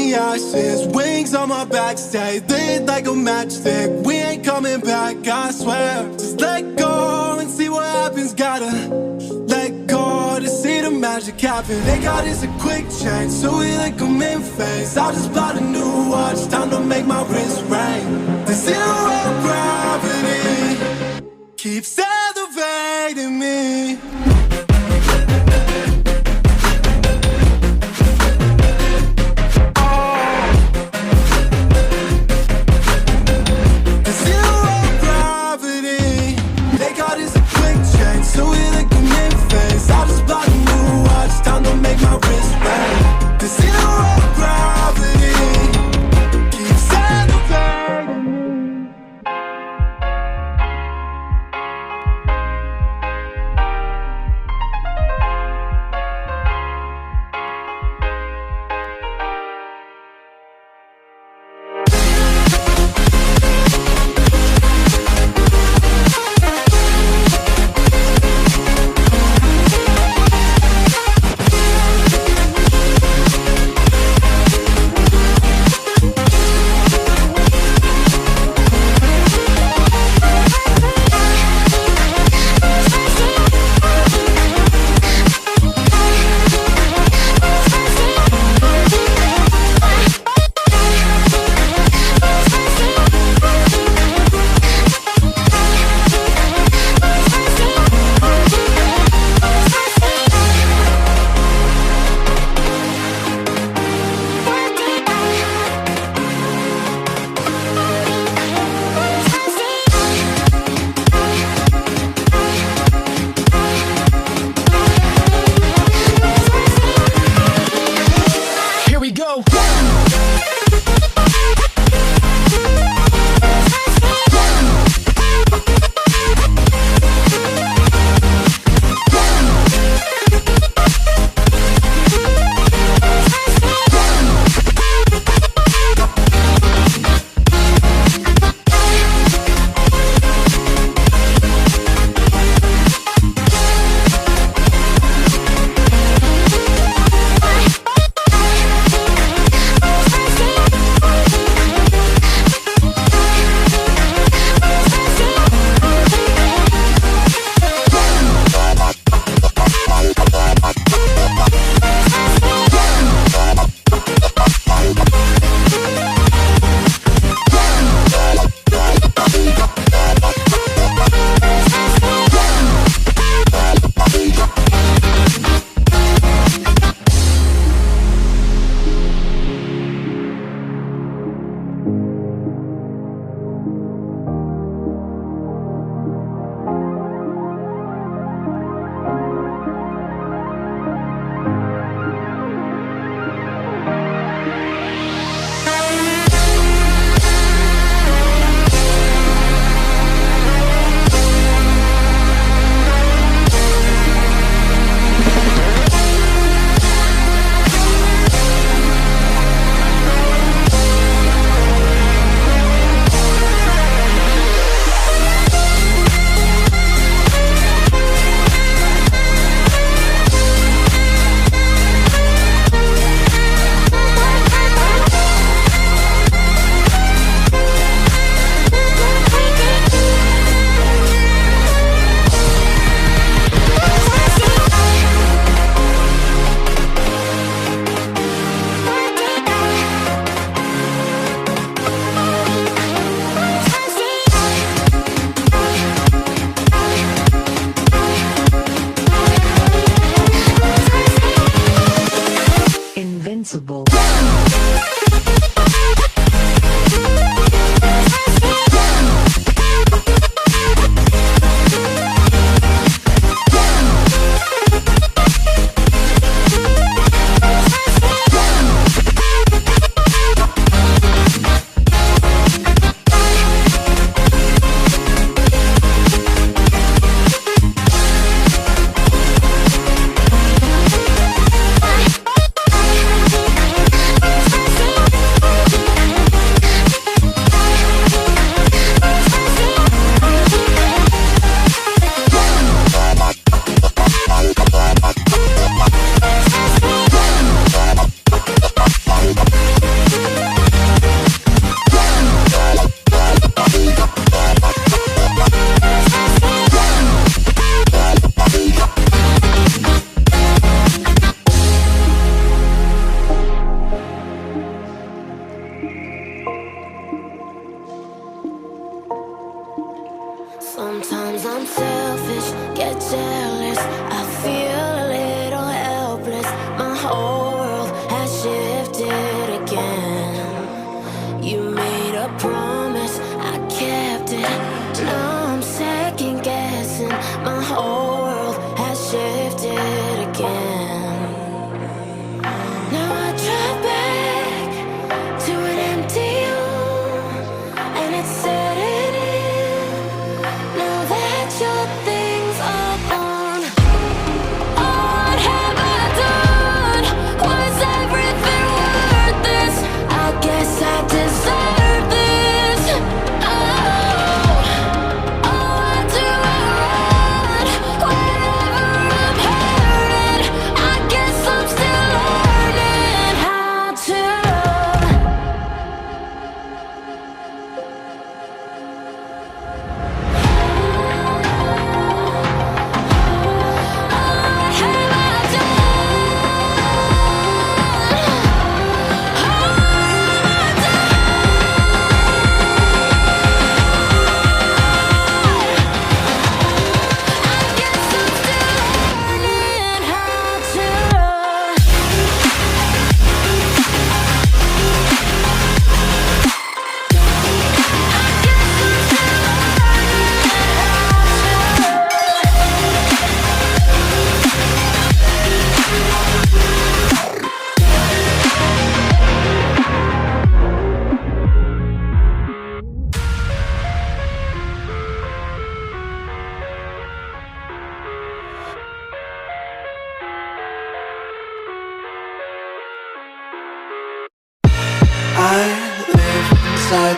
the ashes, wings on my back, stay lit like a matchstick. We ain't coming back, I swear. Just let go and see what happens. Gotta let go to see the magic happen. They got us a quick change, so we like them in phase. I'll just buy a new watch, time to make my wrist ring. The zero gravity keeps elevating me.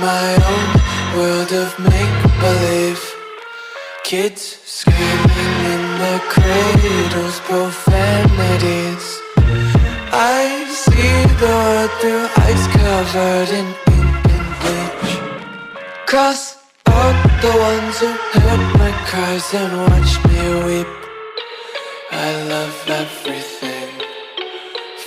my own world of make-believe. Kids screaming in their cradles, profanities. I see the world through ice covered in ink and bleach. Cross out the ones who heard my cries and watched me weep. I love everything.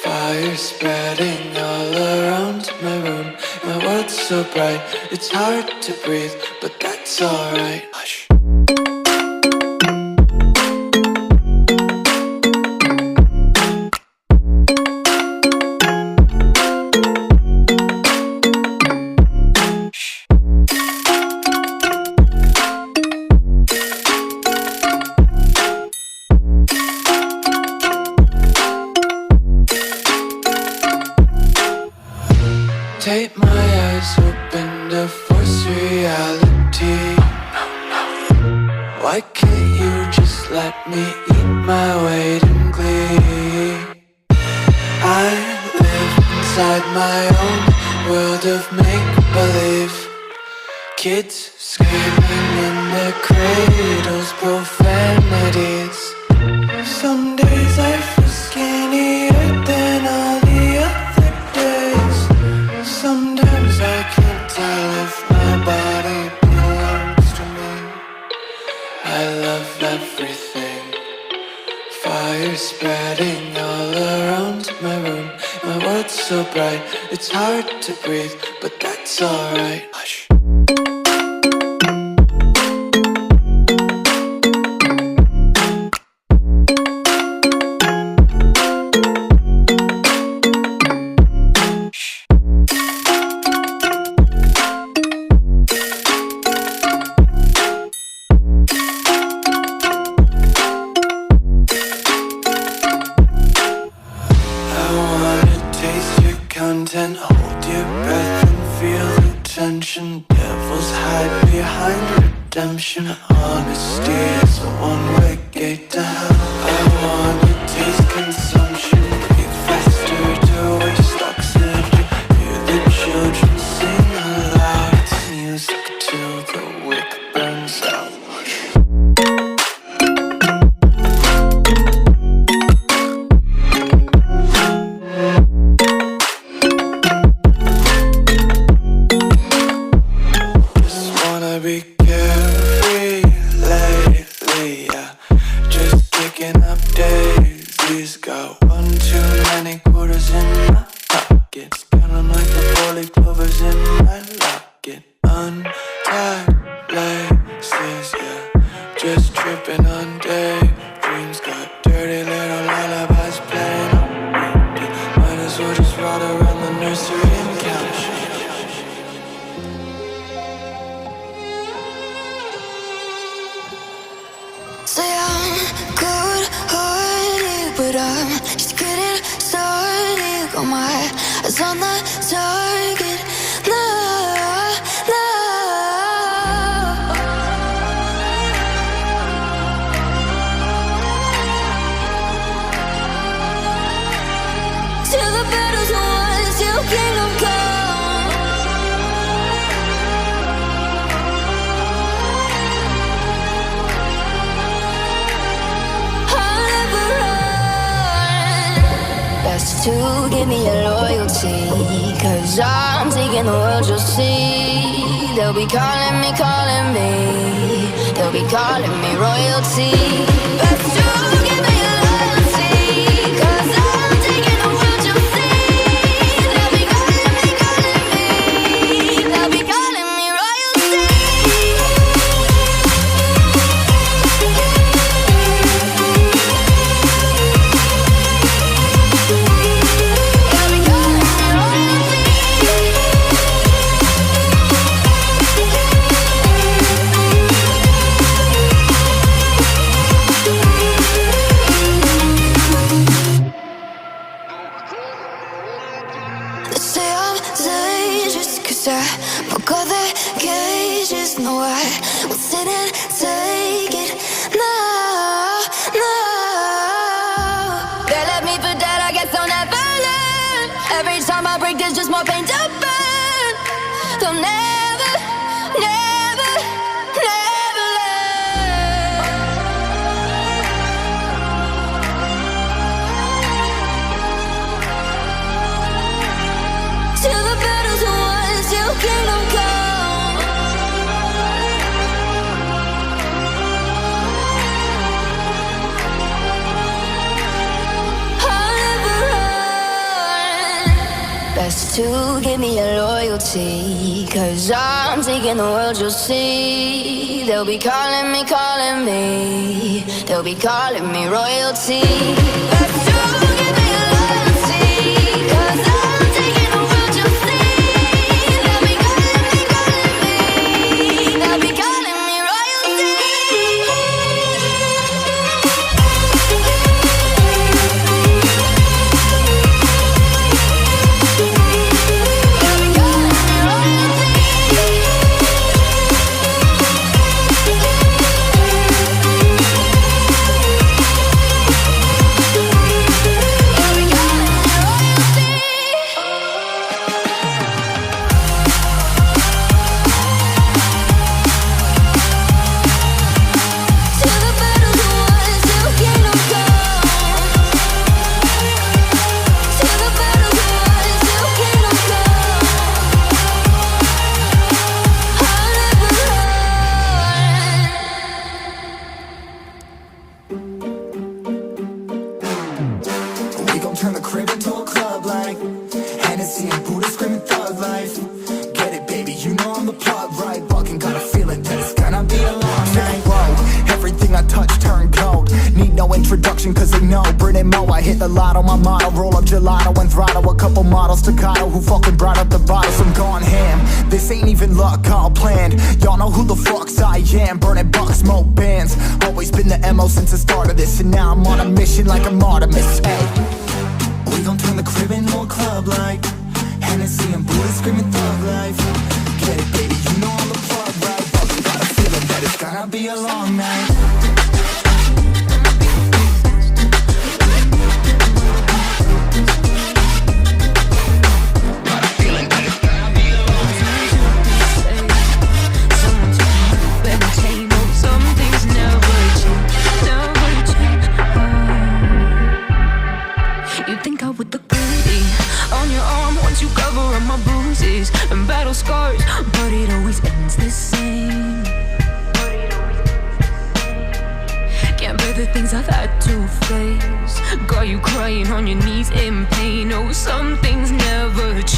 Fire spreading all around my room. My world's so bright, it's hard to breathe, but that's alright. Hush. Tape my eyes open to force reality. Why can't you just let me eat my weight in glee? I live inside my own world of make-believe. Kids screaming in their cradles, profanities. Some days I feel skinnier than all the other days. Sometimes I can't tell if my body belongs to me. I love everything. Fire spreading all around my room. My world's so bright, it's hard to breathe, but that's alright. Hush. Content, hold your breath and feel the tension. Devils hide behind redemption. Honesty is a one-way gate to hell. I wanna taste consumption. Breathe faster to waste oxygen. Hear the children sing aloud. It's music till the wick burns out. Be carefree lately, yeah. Just picking up daisies. Got one too many quarters in my pockets. Count 'em like the four-leaf clovers in my locket. Untied laces, yeah. Just tripping on daydreams. Got dirty little lullabies playing on repeat. Might as well just ride around the nursery and count sheep. Say I'm good-hearted, but I'm just getting started. Got my eyes on the target. No, no. Till the battle's won, till kingdom come. Best to give me your loyalty, 'cause I'm taking the world, you'll see. They'll be calling me, they'll be calling me royalty. Best to give me your loyalty, 'cause I'm taking the world, you'll see. They'll be calling me, they'll be calling me royalty. Broke all the cages, no, I won't sit and take it. No, no. They left me for dead, I guess I'll never learn. Every time I break, there's just more pain to burn. They'll never Best to give me your loyalty, 'cause I'm taking the world, you'll see. They'll be calling me, calling me. They'll be calling me royalty. Best to give me your loyalty, 'cause I'm taking the world, you'll see. They'll be calling me, calling me. They'll be calling me royalty. We gon' turn the crib into a club like Hennessy and Buddha screaming thug life. Get it, baby, you know I'm the plug, right? Fucking got a feeling that it's gonna be a long night. Whoa, everything I touch turn cold. Need no introduction cause they know Brit Mo, I hit the lotto, my motto. Roll up gelato and throttle a couple models staccato who fucking brought up the bottles. I'm gone ham, this ain't even luck, all planned. Y'all know who the fucks I am. Burning bucks, smoke bands. Always been the MO since the start of this. And now I'm on a mission like I'm Artemis. Hey, we gon' turn the crib into a club like Hennessy and Buddha screaming thug life. Get it, baby, you know I'm the plug, right? Fucking got a feeling that it's gonna be a long night. And battle scars, but it always ends the same. Can't bear the things I've had to face. Got you crying on your knees in pain. Oh, some things never change.